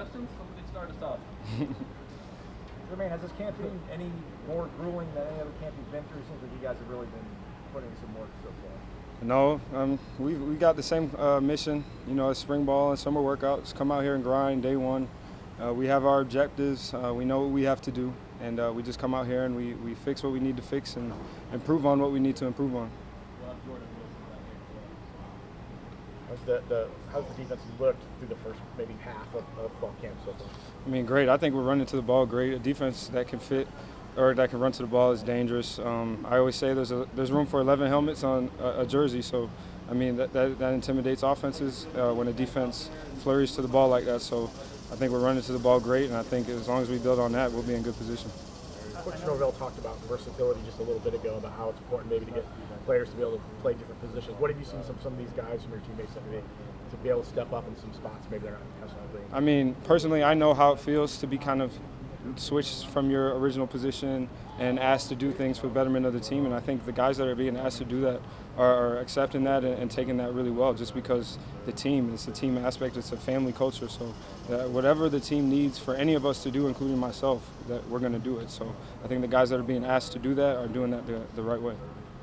questions? Somebody start us off. Jermaine, has this camp been any more grueling than any other camp you've been through? It seems like you guys have really been putting in some work so far. No, we got the same mission, it's spring ball and summer workouts. Come out here and grind day one. We have our objectives. We know what we have to do, and we just come out here and we fix what we need to fix and improve on what we need to improve on. How's the defense looked through the first maybe half of fall camp so far? I mean, great. I think we're running to the ball great. A defense that can fit or that can run to the ball is dangerous. I always say there's room for 11 helmets on a jersey, so I mean that intimidates offenses when a defense flurries to the ball like that. So I think we're running to the ball great, and I think as long as we build on that, we'll be in good position. Coach Norvell talked about versatility just a little bit ago, about how it's important maybe to get players to be able to play different positions. What have you seen some of these guys from your teammates to be able to step up in some spots maybe they're not accustomed to playing? I mean, personally, I know how it feels to be kind of switched from your original position and asked to do things for the betterment of the team, and I think the guys that are being asked to do that are accepting that and taking that really well, just because it's a team aspect, it's a family culture, so whatever the team needs for any of us to do, including myself, that we're going to do it. So I think the guys that are being asked to do that are doing that the right way.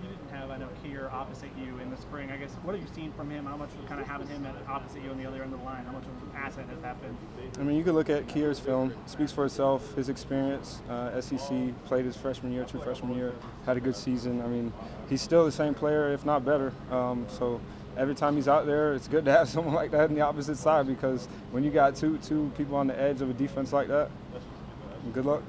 You didn't have, I know, Keir opposite you in the spring. I guess, what have you seen from him? How much kind of having him opposite you on the other end of the line, how much of an asset has that been? I mean, you could look at Keir's film. It speaks for itself. His experience, SEC, played his true freshman year, had a good season. I mean, he's still the same player, if not better. So every time he's out there, it's good to have someone like that on the opposite side, because when you got two people on the edge of a defense like that, good luck.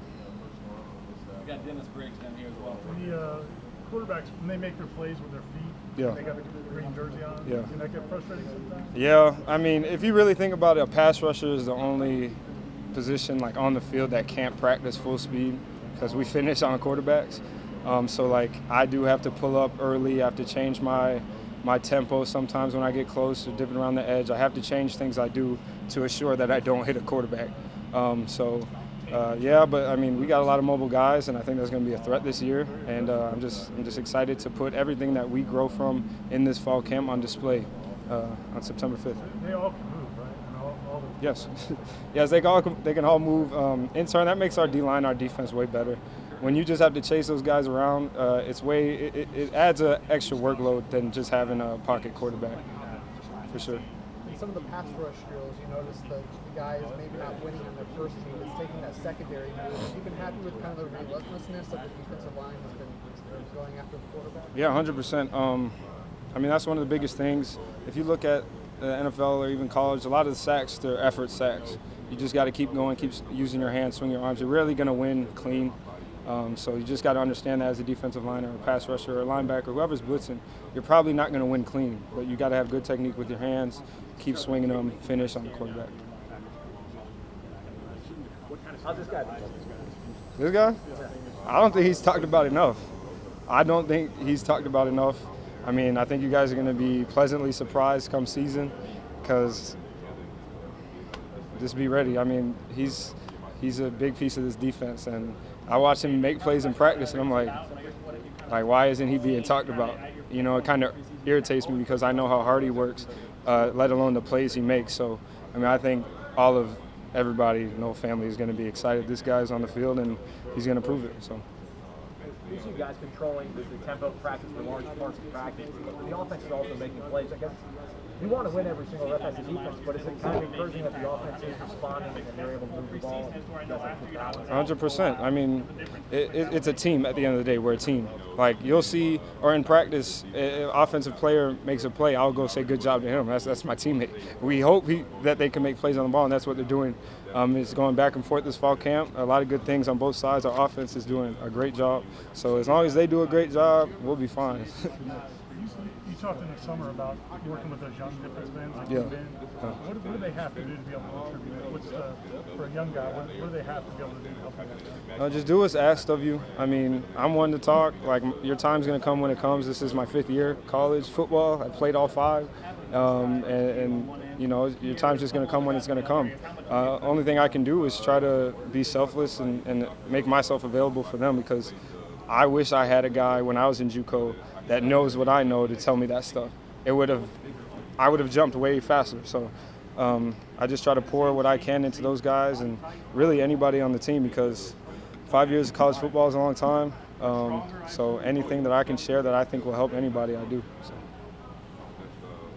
We got Dennis Briggs down here as well. The quarterbacks, when they make their plays with their feet, they got the green jersey on, can that get frustrating sometimes? Yeah, I mean, if you really think about it, a pass rusher is the only position like on the field that can't practice full speed, because we finish on quarterbacks. So like I do have to pull up early, I have to change my tempo sometimes when I get close to dipping around the edge. I have to change things I do to assure that I don't hit a quarterback. But I mean, we got a lot of mobile guys, and I think that's going to be a threat this year. And I'm just excited to put everything that we grow from in this fall camp on display on September 5th. They all can move, right? And all the Yes, yes, they can all move. In turn, that makes our D-line, our defense way better. When you just have to chase those guys around, it adds an extra workload than just having a pocket quarterback, for sure. In some of the pass rush drills, you notice the guys maybe not winning in their first team, it's taking that secondary move. Have you been happy with kind of the relentlessness of the defensive line has been going after the quarterback? Yeah, 100%. I mean, that's one of the biggest things. If you look at the NFL or even college, a lot of the sacks, they're effort sacks. You just got to keep going, keep using your hands, swing your arms. You're rarely going to win clean. So you just got to understand that as a defensive liner, a pass rusher, or a linebacker, whoever's blitzing, you're probably not going to win clean. But you got to have good technique with your hands, keep swinging them, finish on the quarterback. How's this guy? This guy? I don't think he's talked about enough. I mean, I think you guys are going to be pleasantly surprised come season, because just be ready. I mean, he's a big piece of this defense, and I watch him make plays in practice, and I'm like, why isn't he being talked about? You know, it kind of irritates me, because I know how hard he works, let alone the plays he makes. So, I mean, I think everybody, Noles family, is going to be excited. This guy's on the field, and he's going to prove it. So. You see guys controlling the tempo of practice for large parts of practice. The offense is also making plays. I guess you want to win every single rep as a defense, but is it kind of encouraging that the offense is responding and they're able to move the ball? 100%. I mean, it's a team at the end of the day. We're a team. Like, you'll see, or in practice, if offensive player makes a play, I'll go say good job to him. That's my teammate. We hope that they can make plays on the ball, and that's what they're doing. It's going back and forth this fall camp. A lot of good things on both sides. Our offense is doing a great job. So as long as they do a great job, we'll be fine. You talked in the summer about working with those young defensive ends like you've been. What do they have to do to be able to contribute? For a young guy, what do they have to be able to do to help them? Just do what's asked of you. I mean, I'm one to talk. Like, your time's going to come when it comes. This is my 5th year college football. I played all 5. And you know, your time's just going to come when it's going to come. Only thing I can do is try to be selfless and make myself available for them, because I wish I had a guy when I was in JUCO that knows what I know to tell me that stuff. I would have jumped way faster. So I just try to pour what I can into those guys and really anybody on the team, because 5 years of college football is a long time. So anything that I can share that I think will help anybody, I do. So.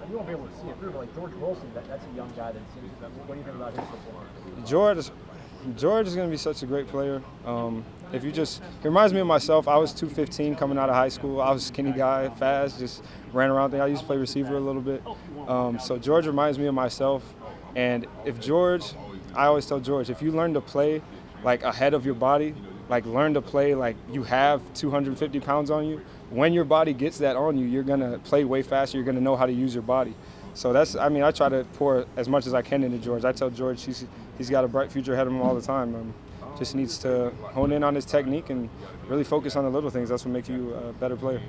You won't be able to see it through, but like George Wilson, that's a young guy that seems. What do you think about his football? George is going to be such a great player. He reminds me of myself. I was 215 coming out of high school. I was a skinny guy, fast, just ran around there. I used to play receiver a little bit. So George reminds me of myself. And I always tell George, if you learn to play like ahead of your body, like learn to play like you have 250 pounds on you, when your body gets that on you, you're going to play way faster. You're going to know how to use your body. So I try to pour as much as I can into George. I tell George he's got a bright future ahead of him all the time. Just needs to hone in on his technique and really focus on the little things. That's what makes you a better player.